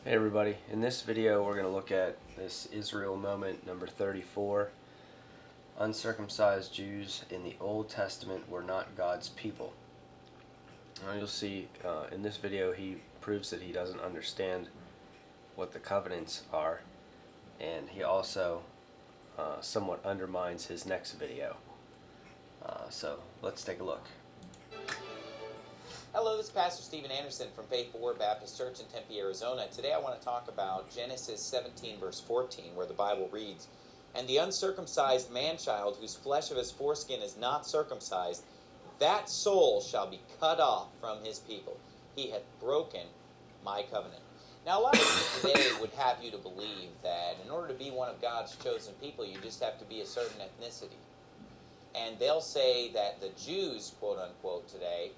Hey everybody, in this video we're going to look at this Israel moment number 34. Uncircumcised Jews in the Old Testament were not God's people. Now you'll see in this video he proves that he doesn't understand what the covenants are, and he also somewhat undermines his next video. So let's take a look. Hello, this is Pastor Stephen Anderson from Faithful Word Baptist Church in Tempe, Arizona. Today I want to talk about Genesis 17, verse 14, where the Bible reads, "And the uncircumcised man-child, whose flesh of his foreskin is not circumcised, that soul shall be cut off from his people. He hath broken my covenant." Now, a lot of people today would have you to believe that in order to be one of God's chosen people, you just have to be a certain ethnicity. And they'll say that the Jews, quote-unquote, today,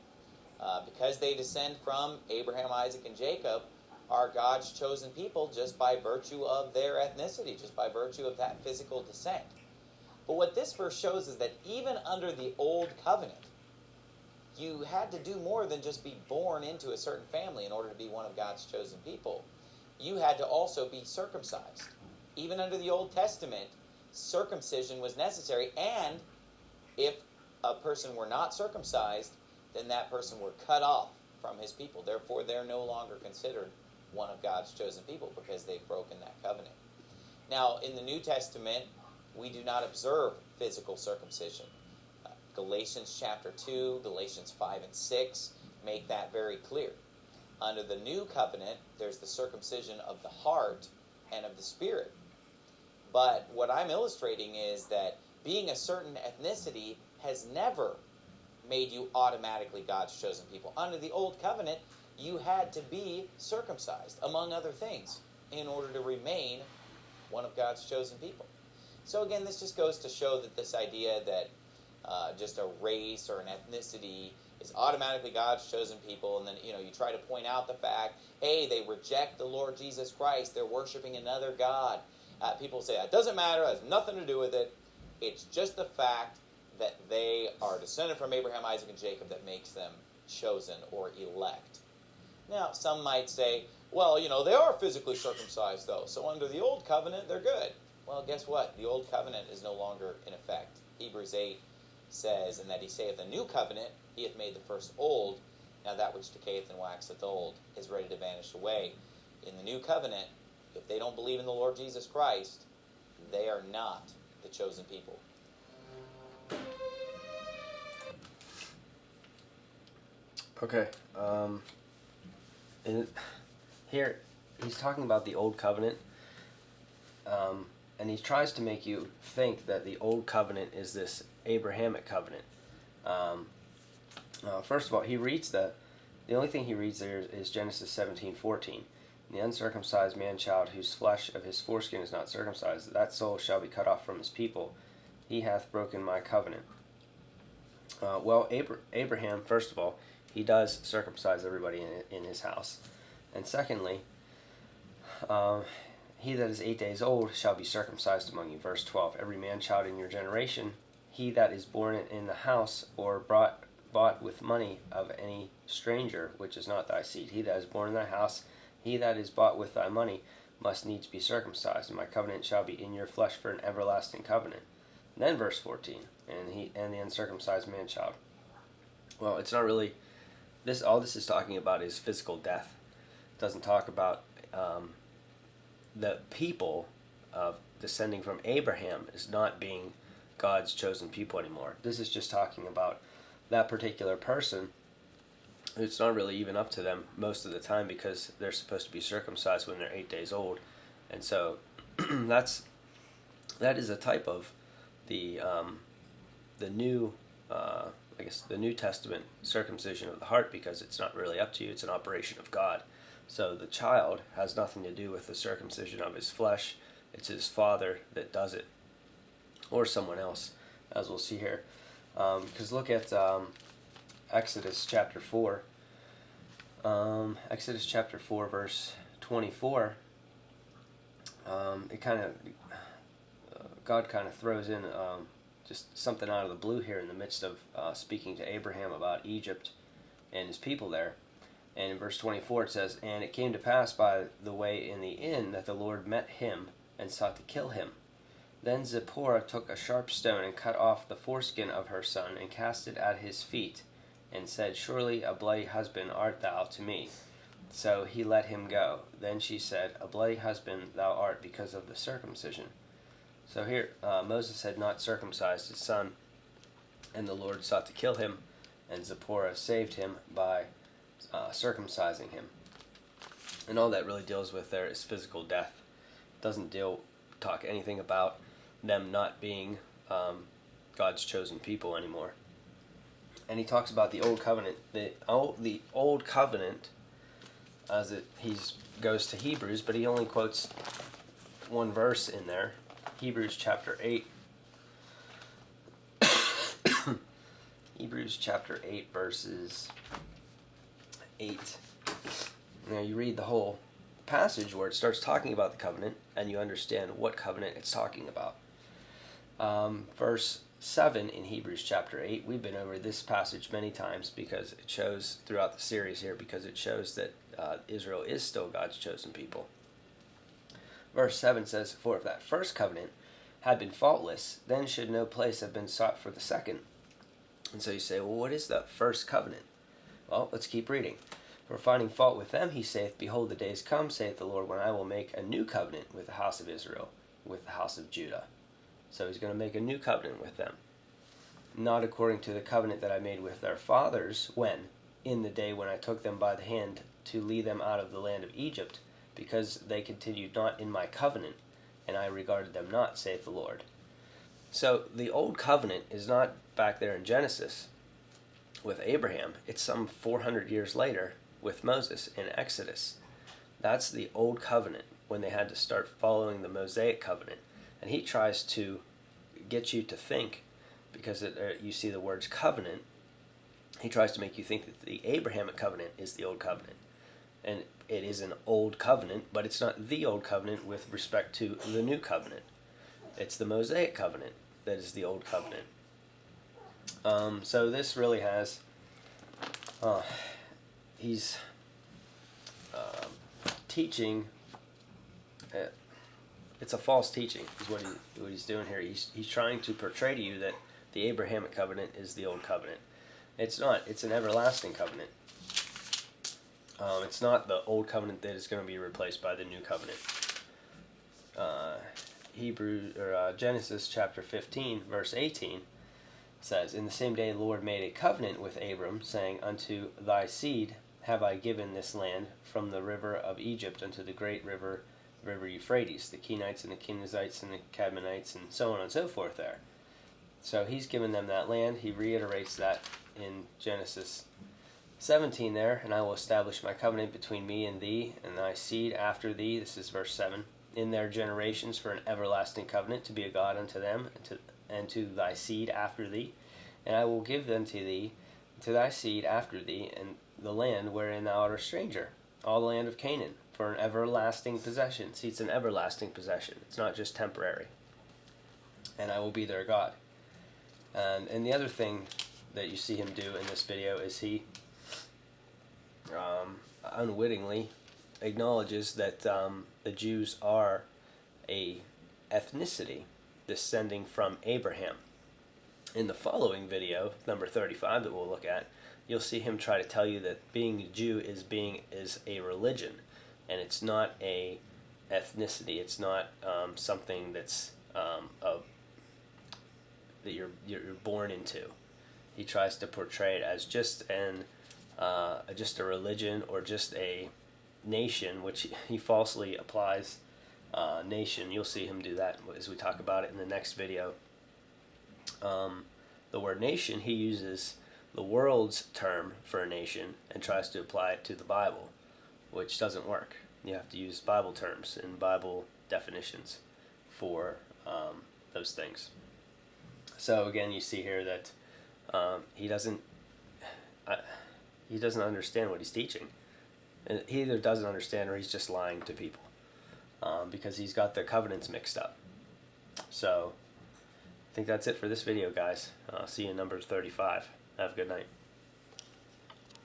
because they descend from Abraham, Isaac, and Jacob, are God's chosen people just by virtue of their ethnicity, just by virtue of that physical descent. But what this verse shows is that even under the Old Covenant, you had to do more than just be born into a certain family in order to be one of God's chosen people. You had to also be circumcised. Even under the Old Testament, circumcision was necessary, and if a person were not circumcised, then that person were cut off from his people. Therefore, they're no longer considered one of God's chosen people because they've broken that covenant. Now, in the New Testament, we do not observe physical circumcision. Galatians chapter 2, Galatians 5 and 6 make that very clear. Under the New Covenant, there's the circumcision of the heart and of the spirit. But what I'm illustrating is that being a certain ethnicity has never made you automatically God's chosen people. Under the Old Covenant, you had to be circumcised, among other things, in order to remain one of God's chosen people. So again, this just goes to show that this idea that just a race or an ethnicity is automatically God's chosen people, and then you try to point out the fact, hey, they reject the Lord Jesus Christ, they're worshiping another God. People say that doesn't matter, it has nothing to do with it. It's just the fact that they are descended from Abraham, Isaac, and Jacob that makes them chosen or elect. Now, some might say, well, they are physically circumcised, though, so under the Old Covenant, they're good. Well, guess what? The Old Covenant is no longer in effect. Hebrews 8 says, "And that he saith, the new covenant, he hath made the first old. Now that which decayeth and waxeth old is ready to vanish away." In the new covenant, if they don't believe in the Lord Jesus Christ, they are not the chosen people. Okay, here he's talking about the Old Covenant, and he tries to make you think that the Old Covenant is this Abrahamic covenant. First of all, he reads the only thing he reads there is Genesis 17:14. "The uncircumcised man-child, whose flesh of his foreskin is not circumcised, that soul shall be cut off from his people. He hath broken my covenant." Well, Abraham, first of all, he does circumcise everybody in his house. And secondly, he that is 8 days old shall be circumcised among you. Verse 12, "Every man-child in your generation, he that is born in the house or bought with money of any stranger, which is not thy seed. He that is born in thy house, he that is bought with thy money, must needs be circumcised. And my covenant shall be in your flesh for an everlasting covenant." And then verse 14, and the uncircumcised man-child. Well, it's not really this. All this is talking about is physical death. It doesn't talk about the people of descending from Abraham as not being God's chosen people anymore. This is just talking about that particular person. It's not really even up to them most of the time because they're supposed to be circumcised when they're 8 days old, and so that is a type of the new the New Testament circumcision of the heart, because it's not really up to you, it's an operation of God. So the child has nothing to do with the circumcision of his flesh. It's his father that does it, or someone else, as we'll see here. Because look at Exodus chapter 4. Exodus chapter 4 verse 24. God kind of throws in just something out of the blue here in the midst of speaking to Abraham about Egypt and his people there. And in verse 24 it says, "And it came to pass by the way in the inn that the Lord met him and sought to kill him. Then Zipporah took a sharp stone and cut off the foreskin of her son and cast it at his feet, and said, Surely a bloody husband art thou to me. So he let him go. Then she said, A bloody husband thou art because of the circumcision." So here, Moses had not circumcised his son, and the Lord sought to kill him, and Zipporah saved him by circumcising him. And all that really deals with there is physical death. It doesn't talk anything about them not being God's chosen people anymore. And he talks about the old covenant. The old covenant, he goes to Hebrews, but he only quotes one verse in there, Hebrews chapter 8. Hebrews chapter 8 verses 8. Now you read the whole passage where it starts talking about the covenant, and you understand what covenant it's talking about. Verse 7 in Hebrews chapter 8, we've been over this passage many times because it shows throughout the series here, because it shows that Israel is still God's chosen people. Verse 7 says, "For if that first covenant had been faultless, then should no place have been sought for the second." And so you say, well, what is the first covenant? Well, let's keep reading. "For finding fault with them, he saith, Behold, the days come, saith the Lord, when I will make a new covenant with the house of Israel, with the house of Judah." So he's going to make a new covenant with them. "Not according to the covenant that I made with their fathers, when, in the day when I took them by the hand to lead them out of the land of Egypt, because they continued not in my covenant, and I regarded them not, saith the Lord." So the old covenant is not back there in Genesis with Abraham. It's some 400 years later with Moses in Exodus. That's the old covenant, when they had to start following the Mosaic covenant. And he tries to get you to think, because you see the words covenant, he tries to make you think that the Abrahamic covenant is the old covenant. And it is an old covenant, but it's not the old covenant with respect to the new covenant. It's the Mosaic covenant that is the old covenant. So this really has, he's teaching, it's a false teaching is what he's doing here. He's trying to portray to you that the Abrahamic covenant is the old covenant. It's not. It's an everlasting covenant. It's not the old covenant that is going to be replaced by the new covenant. Genesis chapter 15 verse 18 says, "In the same day the Lord made a covenant with Abram, saying, Unto thy seed have I given this land, from the river of Egypt unto the great river Euphrates, the Kenites and the Kenizzites and the Cadmonites," and so on and so forth there. So he's given them that land. He reiterates that in Genesis 17 there, "And I will establish my covenant between me and thee, and thy seed after thee," this is verse 7, "in their generations for an everlasting covenant, to be a God unto them, and to thy seed after thee. And I will give them to thee, to thy seed after thee, and the land wherein thou art a stranger, all the land of Canaan, for an everlasting possession." See, it's an everlasting possession. It's not just temporary. "And I will be their God." And the other thing that you see him do in this video is he unwittingly acknowledges that the Jews are a ethnicity descending from Abraham. In the following video, number 35 that we'll look at, you'll see him try to tell you that being a Jew is a religion, and it's not a ethnicity. It's not something that's that you're born into. He tries to portray it as just a religion or just a nation, which he falsely applies nation. You'll see him do that as we talk about it in the next video. The word nation, he uses the world's term for a nation and tries to apply it to the Bible, which doesn't work. You have to use Bible terms and Bible definitions for those things. So again, you see here that he doesn't understand what he's teaching. And he either doesn't understand or he's just lying to people because he's got their covenants mixed up. So I think that's it for this video, guys. I'll see you in number 35. Have a good night.